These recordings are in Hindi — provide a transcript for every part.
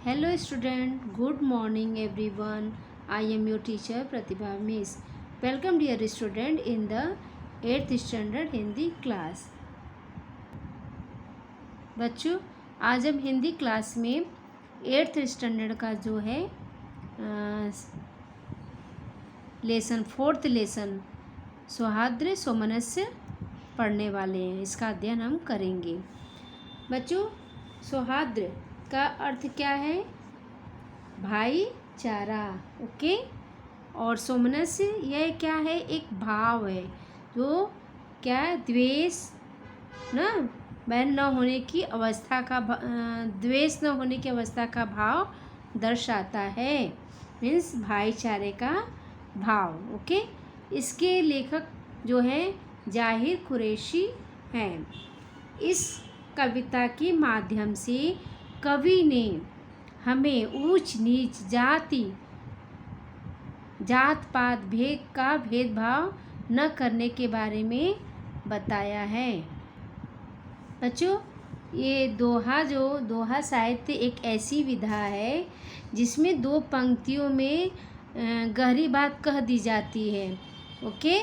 Hello student, good morning everyone. I am your teacher Pratibha Miss. Welcome dear student in the 8th standard Hindi class. बच्चों, आज हम हिंदी क्लास में 8th स्टैंडर्ड का जो है लेसन 4th लेसन सौहार्द्र सौमनस्य पढ़ने वाले हैं। इसका अध्ययन हम करेंगे। बच्चों, सौहार्द्र का अर्थ क्या है? भाईचारा। ओके। और सोमनस्य यह क्या है? एक भाव है जो क्या है? द्वेष ना बहन न होने की अवस्था का द्वेष न होने की अवस्था का भाव दर्शाता है। मीन्स भाईचारे का भाव। ओके। इसके लेखक जो हैं जाहिर कुरैशी हैं। इस कविता के माध्यम से कवि ने हमें ऊंच नीच जात पात भेद का भेदभाव न करने के बारे में बताया है। बच्चों, ये दोहा साहित्य एक ऐसी विधा है जिसमें दो पंक्तियों में गहरी बात कह दी जाती है। ओके।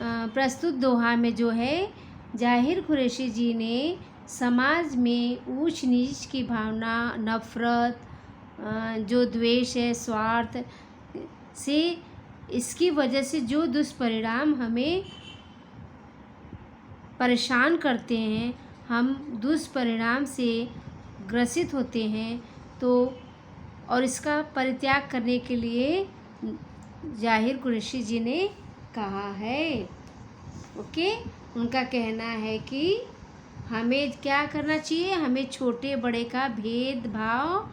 प्रस्तुत दोहा में जो है जाहिर कुरैशी जी ने समाज में ऊंच नीच की भावना, नफ़रत, जो द्वेष है, स्वार्थ से इसकी वजह से जो दुष्परिणाम हमें परेशान करते हैं, हम दुष्परिणाम से ग्रसित होते हैं, तो और इसका परित्याग करने के लिए जाहिर कुरैशी जी ने कहा है। ओके। उनका कहना है कि हमें क्या करना चाहिए? हमें छोटे बड़े का भेदभाव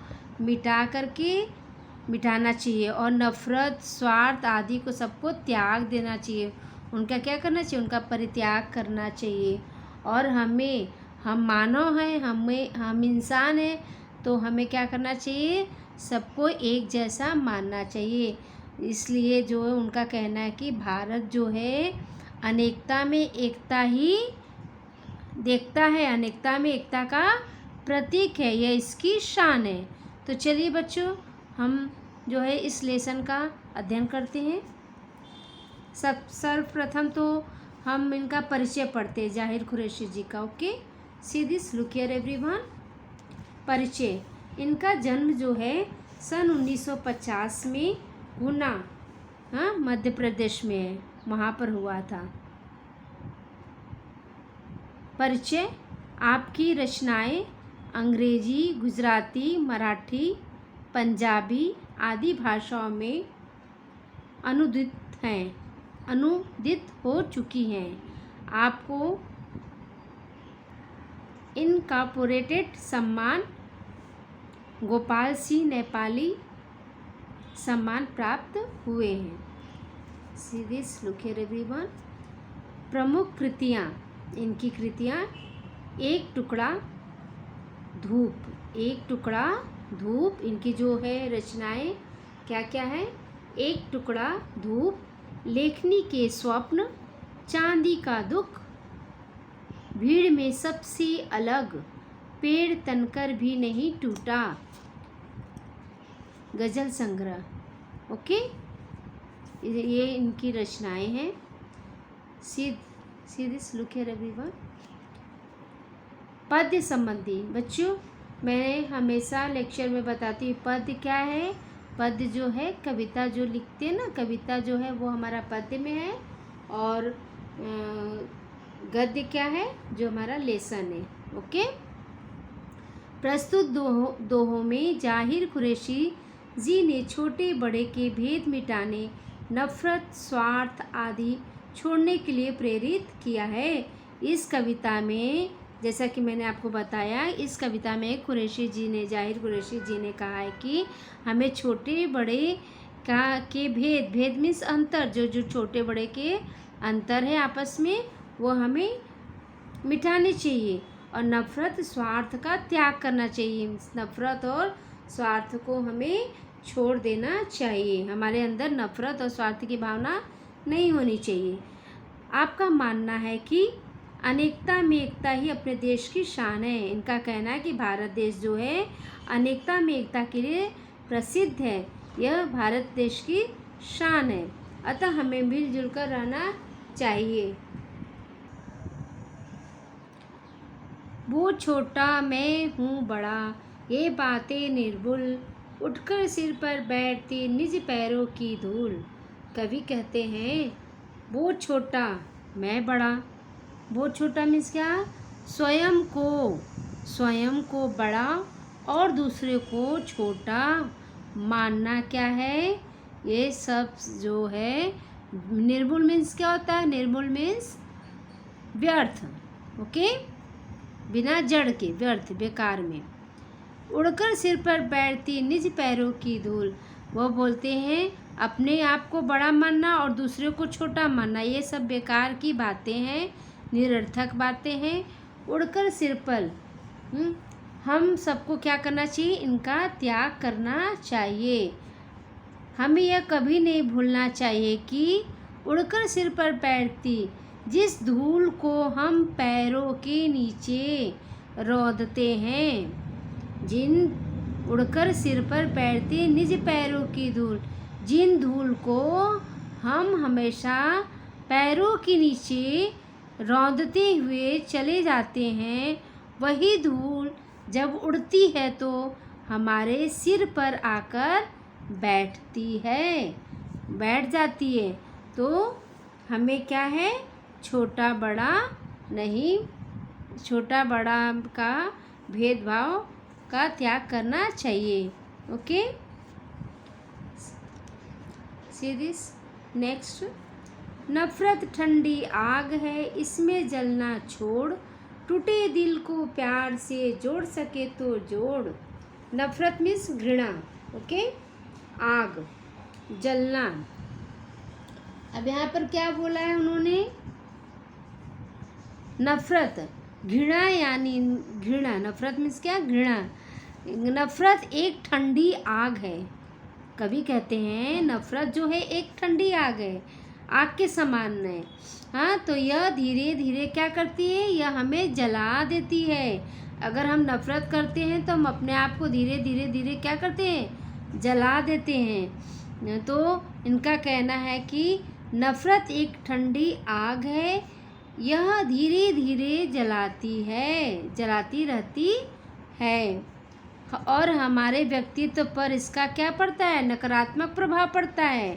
मिटाना चाहिए और नफ़रत, स्वार्थ आदि को सबको त्याग देना चाहिए। उनका क्या करना चाहिए? उनका परित्याग करना चाहिए। और हम मानव हैं, हम इंसान हैं, तो हमें क्या करना चाहिए? सबको एक जैसा मानना चाहिए। इसलिए जो उनका कहना है कि भारत जो है अनेकता में एकता ही देखता है, अनेकता में एकता का प्रतीक है, यह इसकी शान है। तो चलिए बच्चों, हम जो है इस लेसन का अध्ययन करते हैं। सर्वप्रथम तो हम इनका परिचय पढ़ते हैं जाहिर कुरैशी जी का। Okay. See this, look here everyone. परिचय। इनका जन्म जो है सन 1950 में गुना मध्य प्रदेश में है, वहाँ पर हुआ था। परिचय। आपकी रचनाएं अंग्रेजी, गुजराती, मराठी, पंजाबी आदि भाषाओं में अनुदित हो चुकी हैं। आपको इनकॉर्पोरेटेड सम्मान, गोपाल सिंह नेपाली सम्मान प्राप्त हुए हैं। See this, look here everyone. प्रमुख कृतियाँ। इनकी कृतियाँ एक टुकड़ा धूप। इनकी जो है रचनाएं क्या क्या है? एक टुकड़ा धूप, लेखनी के स्वप्न, चांदी का दुख, भीड़ में सबसे अलग, पेड़ तनकर भी नहीं टूटा, गजल संग्रह। ओके। ये इनकी रचनाएं हैं। See this, look here everyone. पद्य संबंधी। बच्चों, मैं हमेशा लेक्चर में बताती हूँ पद्य क्या है। पद्य जो है कविता जो लिखते हैं ना, कविता जो है वो हमारा पद्य में है, और गद्य क्या है? जो हमारा लेसन है। ओके। प्रस्तुत दोहों में जाहिर कुरैशी जी ने छोटे बड़े के भेद मिटाने, नफ़रत, स्वार्थ आदि छोड़ने के लिए प्रेरित किया है। इस कविता में, जैसा कि मैंने आपको बताया, इस कविता में जाहिर कुरैशी जी ने कहा है कि हमें छोटे बड़े के भेद मीन्स अंतर, जो छोटे बड़े के अंतर है आपस में, वो हमें मिटाने चाहिए और नफ़रत स्वार्थ का त्याग करना चाहिए। नफ़रत और स्वार्थ को हमें छोड़ देना चाहिए। हमारे अंदर नफ़रत और स्वार्थ की भावना नहीं होनी चाहिए। आपका मानना है कि अनेकता में एकता ही अपने देश की शान है। इनका कहना है कि भारत देश जो है अनेकता में एकता के लिए प्रसिद्ध है, यह भारत देश की शान है, अतः हमें मिलजुल कर रहना चाहिए। वो छोटा मैं हूँ बड़ा, ये बातें निर्भुल, उठकर सिर पर बैठती निज पैरों की धूल। कवि कहते हैं वो छोटा मैं बड़ा। वो छोटा मीन्स क्या? स्वयं को बड़ा और दूसरे को छोटा मानना क्या है? ये सब जो है निर्मूल मीन्स क्या होता है? निर्मूल मीन्स व्यर्थ, ओके, बिना जड़ के, व्यर्थ, बेकार में। उड़कर सिर पर बैठती निज पैरों की धूल, वो बोलते हैं अपने आप को बड़ा मानना और दूसरे को छोटा मानना ये सब बेकार की बातें हैं, निरर्थक बातें हैं। उड़कर सिर पर हम सबको क्या करना चाहिए? इनका त्याग करना चाहिए। हमें यह कभी नहीं भूलना चाहिए कि उड़कर सिर पर बैठती जिस धूल को हम पैरों के नीचे रौंदते हैं, उड़कर सिर पर बैठती निज पैरों की धूल, जिन धूल को हम हमेशा पैरों के नीचे रौंदते हुए चले जाते हैं, वही धूल जब उड़ती है तो हमारे सिर पर आकर बैठ जाती है। तो हमें क्या है? छोटा बड़ा नहीं, छोटा बड़ा का भेदभाव का त्याग करना चाहिए। Okay, see this next. नफरत ठंडी आग है, इसमें जलना छोड़, टूटे दिल को प्यार से जोड़ सके तो जोड़। नफरत मीन्स घृणा, ओके, आग, जलना। अब यहाँ पर क्या बोला है उन्होंने? नफरत, घृणा, यानी घृणा। नफरत मीन्स क्या? घृणा। नफरत एक ठंडी आग है। कवि कहते हैं नफरत जो है एक ठंडी आग है, आग के समान है। हाँ, तो यह धीरे धीरे क्या करती है? यह हमें जला देती है। अगर हम नफरत करते हैं तो हम अपने आप को धीरे धीरे धीरे क्या करते हैं? जला देते हैं। तो इनका कहना है कि नफरत एक ठंडी आग है, यह धीरे धीरे जलाती रहती है और हमारे व्यक्तित्व पर इसका क्या पड़ता है? नकारात्मक प्रभाव पड़ता है।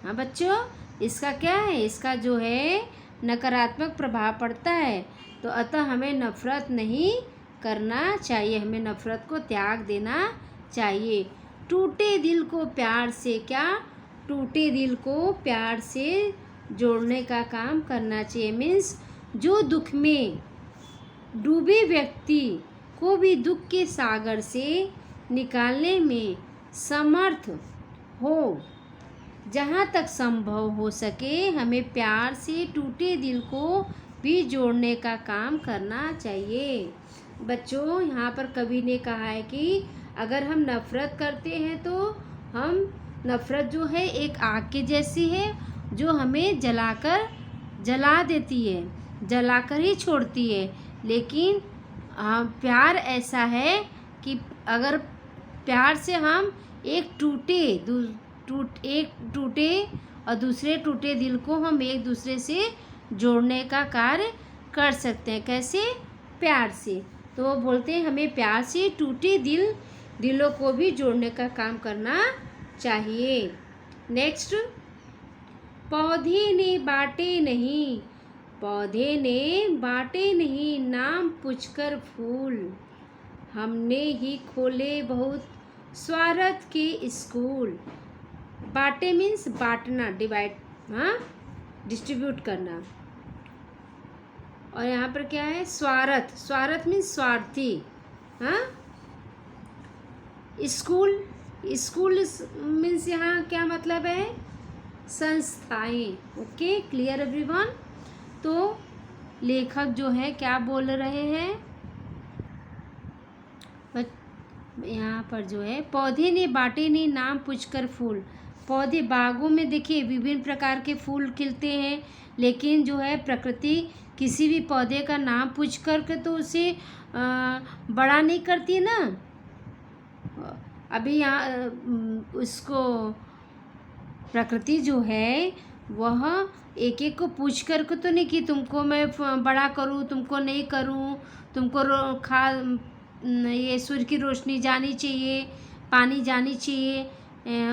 हाँ बच्चों, इसका क्या है? इसका जो है नकारात्मक प्रभाव पड़ता है। तो अतः हमें नफरत नहीं करना चाहिए, हमें नफरत को त्याग देना चाहिए। टूटे दिल को प्यार से क्या? टूटे दिल को प्यार से जोड़ने का काम करना चाहिए। मीन्स जो दुख में डूबे व्यक्ति को भी दुख के सागर से निकालने में समर्थ हो, जहाँ तक संभव हो सके हमें प्यार से टूटे दिल को भी जोड़ने का काम करना चाहिए। बच्चों, यहाँ पर कवि ने कहा है कि अगर हम नफरत करते हैं तो हम नफरत जो है एक आग के जैसी है जो हमें जला देती है, जलाकर ही छोड़ती है। लेकिन प्यार ऐसा है कि अगर प्यार से हम एक टूटे और दूसरे टूटे दिल को हम एक दूसरे से जोड़ने का कार्य कर सकते हैं। कैसे? प्यार से। तो वो बोलते हैं हमें प्यार से टूटे दिलों को भी जोड़ने का काम करना चाहिए। नेक्स्ट, पौधे ने बाटे नहीं नाम पूछकर फूल, हमने ही खोले बहुत स्वार्थ के स्कूल। बाटे मीन्स बांटना, डिवाइड, हाँ, डिस्ट्रीब्यूट करना। और यहाँ पर क्या है? स्वार्थ मीन्स स्वार्थी। हाँ, स्कूल मीन्स यहाँ क्या मतलब है? संस्थाएं। Okay, clear everyone? तो लेखक जो है क्या बोल रहे हैं यहाँ पर? जो है पौधे ने बाटे ने नाम पूछकर फूल, पौधे बागों में देखिए विभिन्न प्रकार के फूल खिलते हैं, लेकिन जो है प्रकृति किसी भी पौधे का नाम पूछ कर के तो उसे बड़ा नहीं करती है ना। अभी यहाँ उसको प्रकृति जो है वह एक एक को पूछ कर के तो नहीं कि तुमको मैं बड़ा करूँ, तुमको नहीं करूँ, तुमको ये सूर्य की रोशनी जानी चाहिए, पानी जानी चाहिए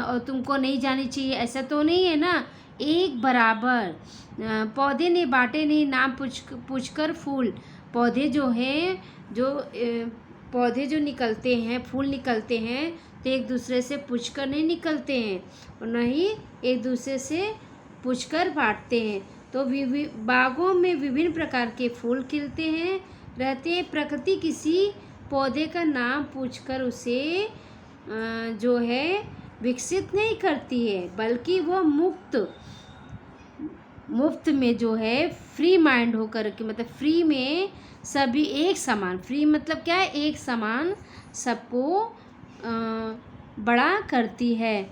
और तुमको नहीं जानी चाहिए, ऐसा तो नहीं है ना। एक बराबर पौधे ने बांटे नहीं नाम पूछ कर फूल। पौधे जो हैं पौधे जो निकलते हैं, फूल निकलते हैं तो एक दूसरे से पूछकर नहीं निकलते हैं और न ही एक दूसरे से पूछकर बांटते हैं। तो बागों में विभिन्न प्रकार के फूल खिलते हैं रहते हैं। प्रकृति किसी पौधे का नाम पूछकर उसे जो है विकसित नहीं करती है, बल्कि वह मुफ्त में जो है फ्री माइंड होकर के, मतलब फ्री में सभी एक समान, फ्री मतलब क्या है, एक समान सबको बड़ा करती है।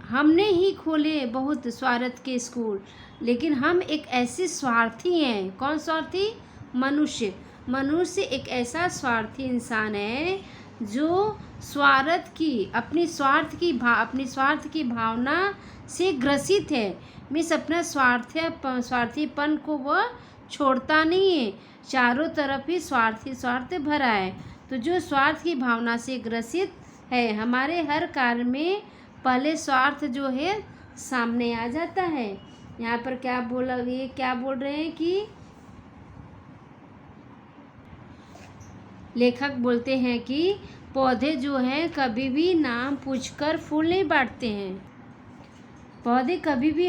हमने ही खोले बहुत स्वार्थ के स्कूल, लेकिन हम एक ऐसे स्वार्थी हैं। कौन स्वार्थी? मनुष्य। मनुष्य एक ऐसा स्वार्थी इंसान है जो अपनी स्वार्थ की भावना से ग्रसित है। मीन्स अपना स्वार्थीपन को वह छोड़ता नहीं है, चारों तरफ ही स्वार्थ भरा है। तो जो स्वार्थ की भावना से ग्रसित है, हमारे हर कार्य में पहले स्वार्थ जो है सामने आ जाता है। यहाँ पर क्या बोल रहे हैं कि लेखक बोलते हैं कि पौधे जो हैं कभी भी नाम पूछकर फूल नहीं बांटते हैं। पौधे कभी भी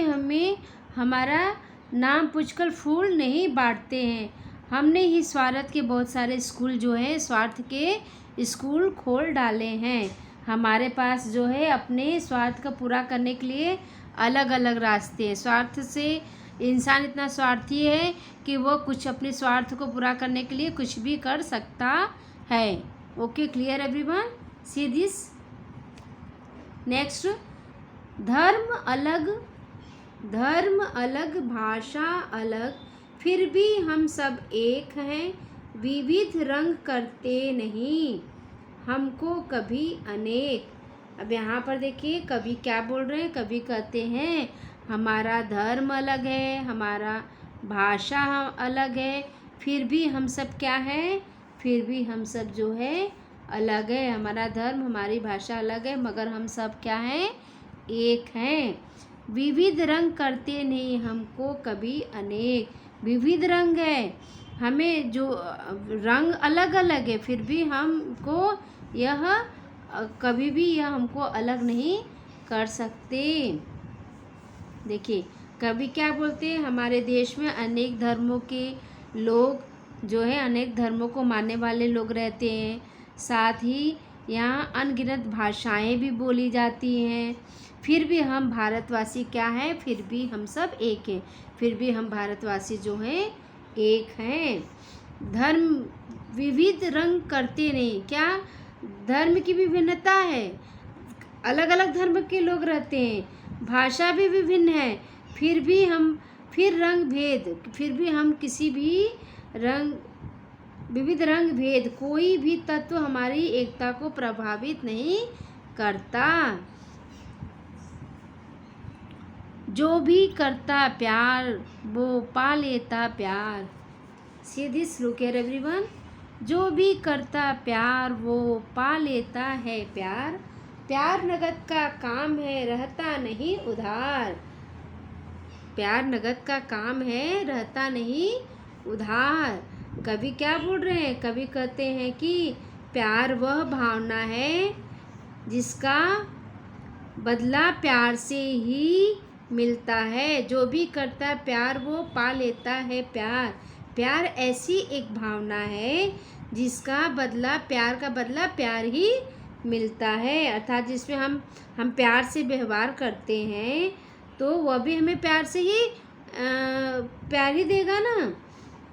हमारा नाम पूछकर फूल नहीं बांटते हैं। हमने ही स्वार्थ के बहुत सारे स्कूल जो है स्वार्थ के स्कूल खोल डाले हैं। हमारे पास जो है अपने स्वार्थ को पूरा करने के लिए अलग अलग रास्ते हैं। स्वार्थ से इंसान इतना स्वार्थी है कि वो कुछ अपने स्वार्थ को पूरा करने के लिए कुछ भी कर सकता है। Okay, clear everyone? See this. Next, धर्म अलग, भाषा अलग, फिर भी हम सब एक हैं। विविध रंग करते नहीं हमको कभी अनेक। अब यहाँ पर देखिए कवि क्या बोल रहे हैं। कवि कहते हैं हमारा धर्म अलग है, हमारा भाषा अलग है, फिर भी हम सब क्या है, फिर भी हम सब जो है अलग है। हमारा धर्म, हमारी भाषा अलग है, मगर हम सब क्या हैं, एक हैं। विविध रंग करते नहीं हमको कभी अनेक। विविध रंग है, हमें जो रंग अलग अलग है, फिर भी हमको यह कभी भी यह हमको अलग नहीं कर सकते। देखिए कवि क्या बोलते हैं, हमारे देश में अनेक धर्मों के लोग जो है, अनेक धर्मों को मानने वाले लोग रहते हैं। साथ ही यहाँ अनगिनत भाषाएं भी बोली जाती हैं। फिर भी हम भारतवासी क्या हैं, फिर भी हम सब एक हैं। फिर भी हम भारतवासी जो हैं एक हैं। धर्म विविध रंग करते नहीं। क्या? धर्म की विभिन्नता है, अलग अलग धर्म के लोग रहते हैं, भाषा भी विभिन्न है, फिर भी हम किसी भी विविध रंग भेद कोई भी तत्व हमारी एकता को प्रभावित नहीं करता। जो भी करता प्यार वो पा लेता प्यार। See this, look here everyone. जो भी करता प्यार वो पा लेता है प्यार। प्यार नगद का काम है, रहता नहीं उधार। प्यार नगद का काम है, रहता नहीं उधार। कवि क्या बोल रहे हैं? कवि कहते हैं कि प्यार वह भावना है जिसका बदला प्यार से ही मिलता है। जो भी करता है प्यार वो पा लेता है प्यार। प्यार ऐसी एक भावना है जिसका प्यार का बदला प्यार ही मिलता है। अर्थात जिसमें हम प्यार से व्यवहार करते हैं तो वह भी हमें प्यार से ही प्यार ही देगा ना।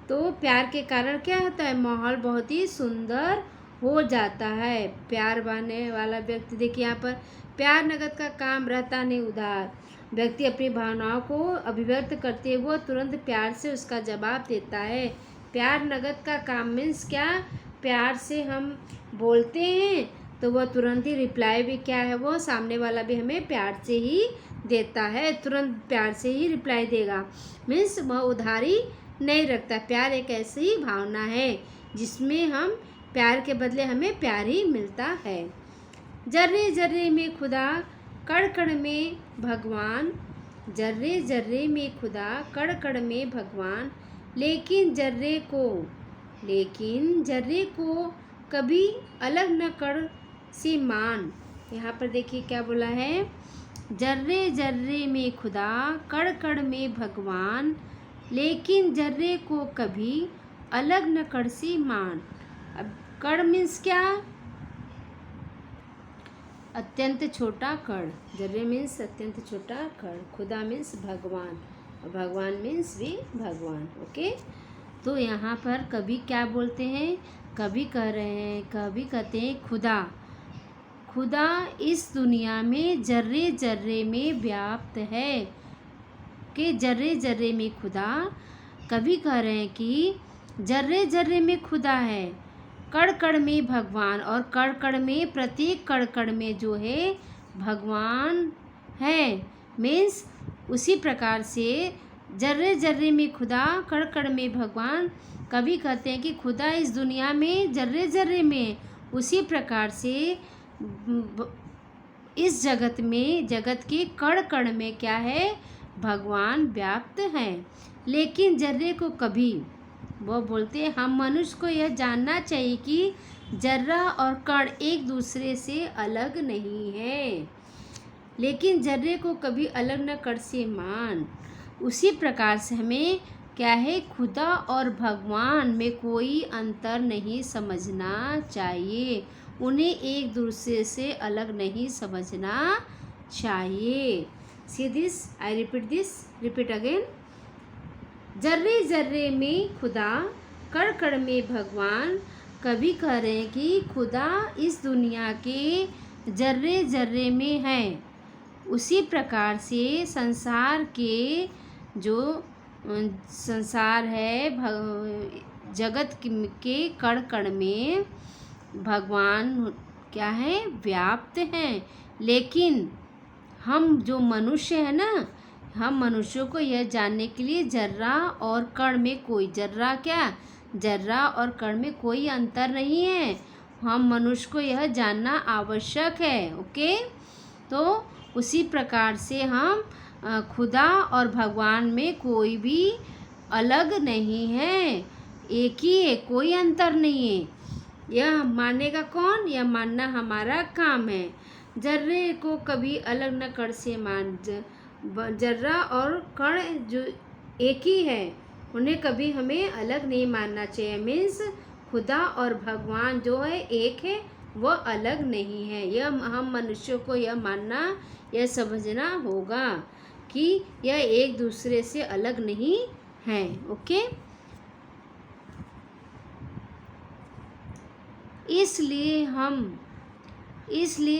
तो प्यार के कारण क्या होता है, माहौल बहुत ही सुंदर हो जाता है। प्यार पाने वाला व्यक्ति, देखिए यहाँ पर प्यार नगद का काम रहता नहीं उधार। व्यक्ति अपनी भावनाओं को अभिव्यक्त करते हुए तुरंत प्यार से उसका जवाब देता है। प्यार नगद का काम मीन्स क्या, प्यार से हम बोलते हैं तो वह तुरंत ही रिप्लाई भी क्या है, वो सामने वाला भी हमें प्यार से ही देता है, तुरंत प्यार से ही रिप्लाई देगा। मीन्स वह उधारी नहीं रखता। प्यार एक ऐसी ही भावना है जिसमें हम प्यार के बदले हमें प्यार ही मिलता है। जर्रे जर्रे में खुदा, कण कण में भगवान। जर्रे जर्रे में खुदा, कण कण में भगवान। लेकिन जर्रे को कभी अलग न कर से मान। यहाँ पर देखिए क्या बोला है, जर्रे जर्रे में खुदा, कण कण में भगवान। लेकिन जर्रे को कभी अलग न कर से मान। अब कण मीन्स क्या, अत्यंत छोटा कण। जर्रे मीन्स अत्यंत छोटा कण। खुदा मीन्स भगवान, और भगवान मीन्स भी भगवान। ओके, तो यहाँ पर कभी क्या बोलते हैं, कभी कह रहे हैं, कभी कहते हैं खुदा इस दुनिया में जर्रे जर्रे में व्याप्त है। कि जर्रे जर्रे में खुदा, कभी कह रहे हैं कि जर्रे जर्रे में खुदा है, कण कण में भगवान, और कण कण में, प्रत्येक कण कण में जो है भगवान है। मीन्स उसी प्रकार से जर्रे जर्रे में खुदा, कण कण में भगवान। कभी कहते हैं कि खुदा इस दुनिया में जर्रे जर्रे में, उसी प्रकार से इस जगत में, जगत के कण कण में क्या है, भगवान व्याप्त हैं। लेकिन जर्रे को कभी, वो बोलते हैं हम मनुष्य को यह जानना चाहिए कि जर्रा और कण एक दूसरे से अलग नहीं है। लेकिन जर्रे को कभी अलग न कर से मान। उसी प्रकार से हमें क्या है, खुदा और भगवान में कोई अंतर नहीं समझना चाहिए। उन्हें एक दूसरे से अलग नहीं समझना चाहिए। See this, I repeat again. जर्रे जर्रे में खुदा, कण कण में भगवान। कभी कह रहे हैं कि खुदा इस दुनिया के जर्रे जर्रे में है, उसी प्रकार से संसार के जो संसार है, जगत के कण कण में भगवान क्या है, व्याप्त हैं। लेकिन हम जो मनुष्य है ना, हम मनुष्यों को यह जानने के लिए जर्रा और कण में कोई, जर्रा और कण में कोई अंतर नहीं है। हम मनुष्य को यह जानना आवश्यक है। ओके, तो उसी प्रकार से हम खुदा और भगवान में कोई भी अलग नहीं है, एक ही है, कोई अंतर नहीं है। यह मानेगा कौन, यह मानना हमारा काम है। जर्रे को कभी अलग न कर से मान। जर्रा और कण जो एक ही है, उन्हें कभी हमें अलग नहीं मानना चाहिए। मीन्स खुदा और भगवान जो है एक है, वह अलग नहीं है। यह हम मनुष्यों को यह मानना, यह समझना होगा कि यह एक दूसरे से अलग नहीं है। ओके, इसलिए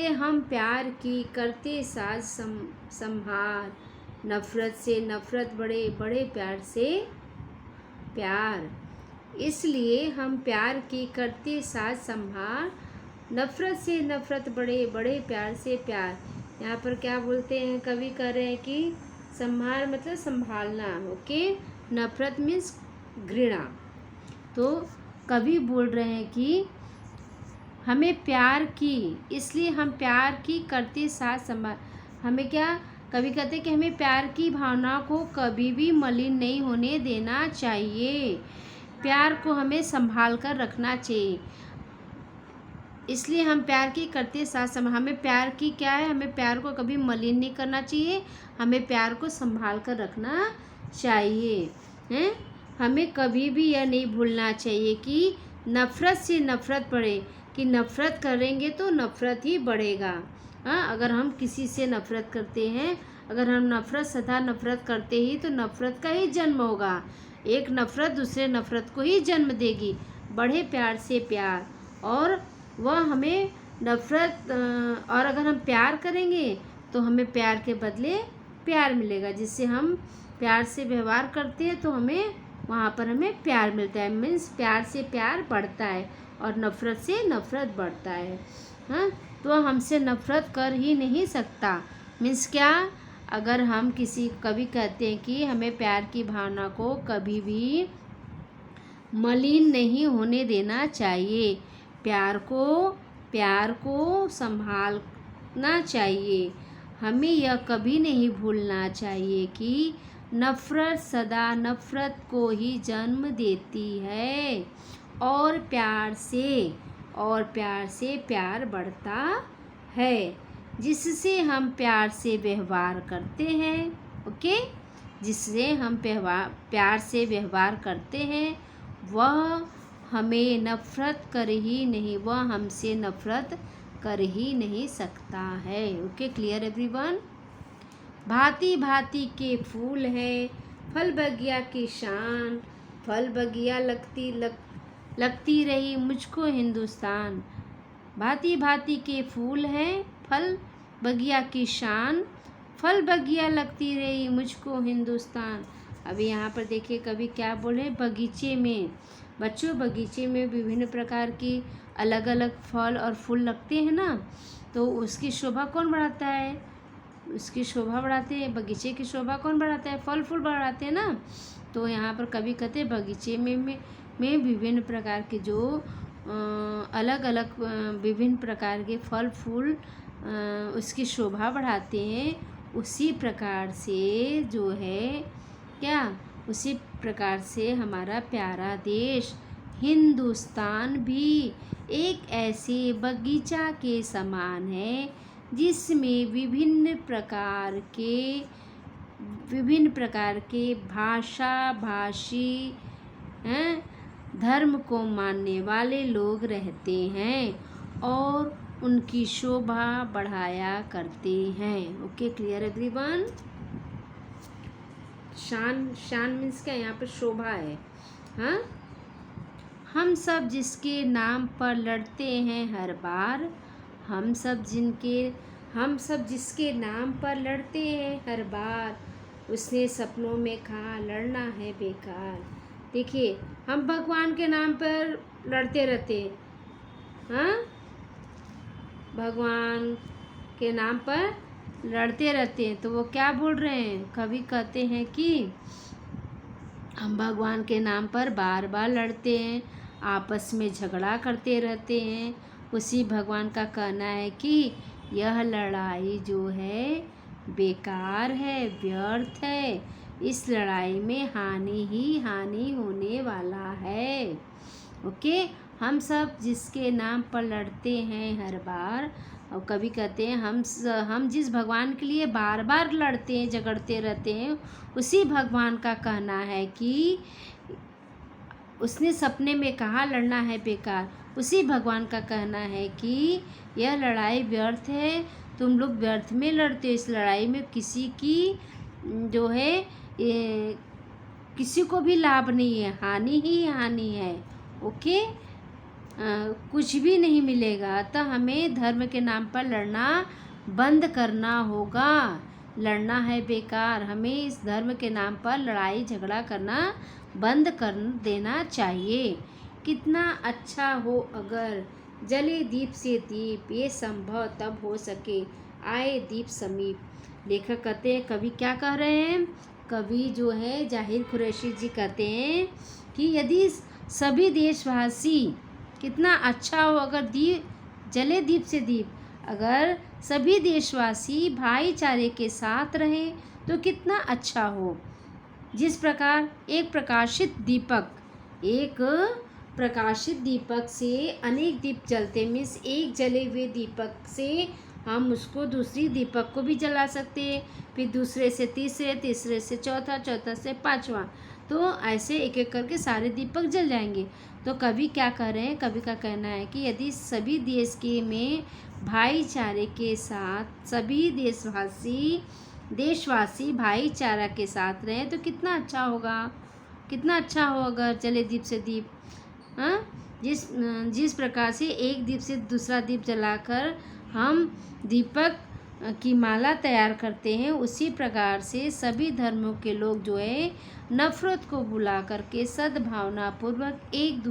हम प्यार की करते साथ संभार। नफरत से नफरत, बड़े बड़े प्यार से प्यार। इसलिए हम प्यार की करते साथ संभार। नफरत से नफरत, बड़े बड़े प्यार से प्यार। यहाँ पर क्या बोलते हैं, कवि कह रहे हैं कि संभार मतलब संभालना। ओके, नफरत मीन्स घृणा। तो कवि बोल रहे हैं कि हमें प्यार की, इसलिए हम प्यार की करते साथ संभाल। हमें क्या, कभी कहते हैं कि हमें प्यार की भावना को कभी भी मलिन नहीं होने देना चाहिए। प्यार को हमें संभाल कर रखना चाहिए। इसलिए हम प्यार की करते साथ संभाल, हमें प्यार की क्या है, हमें प्यार को कभी मलिन नहीं करना चाहिए, हमें प्यार को संभाल कर रखना चाहिए। हैं, हमें कभी भी यह नहीं भूलना चाहिए कि नफ़रत से नफ़रत बढ़े, कि नफ़रत करेंगे तो नफ़रत ही बढ़ेगा। हाँ, अगर हम किसी से नफ़रत करते हैं, अगर हम नफ़रत सदा नफ़रत करते ही, तो नफ़रत का ही जन्म होगा। एक नफ़रत दूसरे नफ़रत को ही जन्म देगी। बढ़े प्यार से प्यार, और वह हमें नफ़रत और अगर हम प्यार करेंगे तो हमें प्यार के बदले प्यार मिलेगा। जिससे हम प्यार से व्यवहार करते हैं तो हमें वहाँ पर हमें प्यार मिलता है। मीन्स प्यार से प्यार बढ़ता है और नफ़रत से नफ़रत बढ़ता है। हाँ, तो हमसे नफ़रत कर ही नहीं सकता। मीन्स क्या, अगर हम किसी कभी कहते हैं कि हमें प्यार की भावना को कभी भी मलिन नहीं होने देना चाहिए। प्यार को संभालना चाहिए। हमें यह कभी नहीं भूलना चाहिए कि नफ़रत सदा नफ़रत को ही जन्म देती है और प्यार से प्यार बढ़ता है। जिससे हम प्यार से व्यवहार करते हैं, ओके, जिससे हम प्यार से व्यवहार करते हैं वह हमसे नफ़रत कर ही नहीं सकता है। Okay, clear everyone. भांति भांति के फूल है फल बगिया की शान, फल बगिया लगती रही मुझको हिंदुस्तान। भांति भांति के फूल हैं फल बगिया की शान, फल बगिया लगती रही मुझको हिंदुस्तान। अभी यहाँ पर देखिए कवि क्या बोले, बगीचे में, बच्चों बगीचे में विभिन्न प्रकार की अलग अलग फल और फूल लगते हैं ना, तो उसकी शोभा कौन बढ़ाता है? उसकी शोभा बढ़ाते हैं, बगीचे की शोभा कौन बढ़ाता है? फल फूल बढ़ाते हैं ना। तो यहाँ पर कवि कहते हैं बगीचे में विभिन्न प्रकार के जो अलग अलग विभिन्न प्रकार के फल फूल उसकी शोभा बढ़ाते हैं। उसी प्रकार से जो है क्या, उसी प्रकार से हमारा प्यारा देश हिंदुस्तान भी एक ऐसे बगीचा के समान है जिसमें विभिन्न प्रकार के भाषा भाषी धर्म को मानने वाले लोग रहते हैं और उनकी शोभा बढ़ाया करते हैं। Okay, clear everyone. शान मीन्स क्या, यहाँ पर शोभा है। हाँ, हम सब जिसके नाम पर लड़ते हैं हर बार, हम सब जिसके नाम पर लड़ते हैं हर बार, उसने सपनों में कहा लड़ना है बेकार। देखिए, हम भगवान के नाम पर लड़ते रहते हैं। हाँ, भगवान के नाम पर लड़ते रहते हैं, तो वो क्या बोल रहे हैं? कवि कहते हैं कि हम भगवान के नाम पर बार बार लड़ते हैं, आपस में झगड़ा करते रहते हैं। उसी भगवान का कहना है कि यह लड़ाई जो है बेकार है, व्यर्थ है, इस लड़ाई में हानि ही हानि होने वाला है। ओके, हम सब जिसके नाम पर लड़ते हैं हर बार, और कभी कहते हैं हम जिस भगवान के लिए बार बार लड़ते हैं झगड़ते रहते हैं, उसी भगवान का कहना है कि उसने सपने में कहा लड़ना है बेकार। उसी भगवान का कहना है कि यह लड़ाई व्यर्थ है, तुम लोग व्यर्थ में लड़ते हो। इस लड़ाई में किसी की जो है किसी को भी लाभ नहीं है, हानि ही हानि है। ओके, कुछ भी नहीं मिलेगा। अतः हमें धर्म के नाम पर लड़ना बंद करना होगा। लड़ना है बेकार, हमें इस धर्म के नाम पर लड़ाई झगड़ा करना बंद कर देना चाहिए। कितना अच्छा हो अगर जले दीप से दीप, ये संभव तब हो सके आए दीप समीप। लेखक कहते हैं, कवि क्या कह रहे हैं? कवि जो है जाहिर कुरैशी जी कहते हैं कि यदि सभी देशवासी, कितना अच्छा हो अगर जले दीप से दीप, अगर सभी देशवासी भाईचारे के साथ रहें तो कितना अच्छा हो। जिस प्रकार एक प्रकाशित दीपक से अनेक दीप जलते, मीन्स एक जले हुए दीपक से हम उसको दूसरी दीपक को भी जला सकते हैं, फिर दूसरे से तीसरे, तीसरे से चौथा, चौथा से पांचवा, तो ऐसे एक एक करके सारे दीपक जल जाएंगे। तो कवि क्या कह रहे हैं? कवि का कहना है कि यदि सभी देश में भाईचारे के साथ सभी देशवासी भाईचारा के साथ रहें तो कितना अच्छा होगा। कितना अच्छा हो अगर जले दीप से दीप। हाँ, जिस प्रकार से एक दीप से दूसरा दीप जलाकर हम दीपक की माला तैयार करते हैं, उसी प्रकार से सभी धर्मों के लोग जो है नफरत को भुला करके सद्भावना पूर्वक एक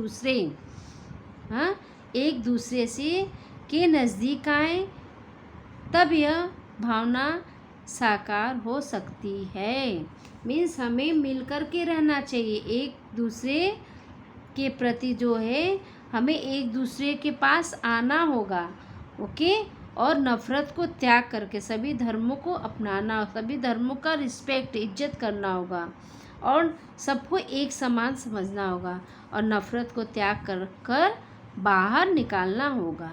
दूसरे से के नज़दीक आए, तब यह भावना साकार हो सकती है। मीन्स हमें मिलकर के रहना चाहिए, एक दूसरे के प्रति जो है हमें एक दूसरे के पास आना होगा। ओके, और नफ़रत को त्याग करके सभी धर्मों को अपनाना, सभी धर्मों का रिस्पेक्ट, इज्जत करना होगा और सबको एक समान समझना होगा और नफ़रत को त्याग कर बाहर निकालना होगा।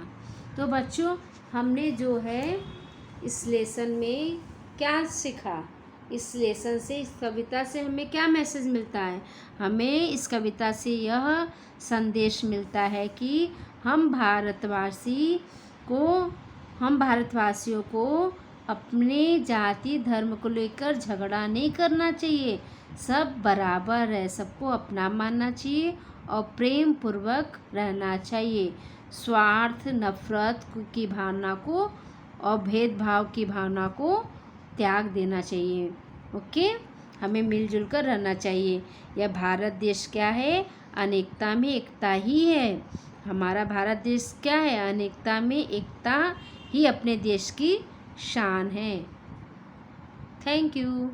तो बच्चों, हमने जो है इस लेसन में क्या सीखा? इस लेसन से, इस कविता से हमें क्या मैसेज मिलता है? हमें इस कविता से यह संदेश मिलता है कि हम भारतवासियों को अपने जाति धर्म को लेकर झगड़ा नहीं करना चाहिए। सब बराबर है, सबको अपना मानना चाहिए और प्रेम पूर्वक रहना चाहिए। स्वार्थ, नफरत की भावना को और भेदभाव की भावना को त्याग देना चाहिए। ओके, हमें मिलजुल कर रहना चाहिए। यह भारत देश क्या है? अनेकता में एकता ही है। हमारा भारत देश क्या है? अनेकता में एकता ही अपने देश की शान है। Thank you.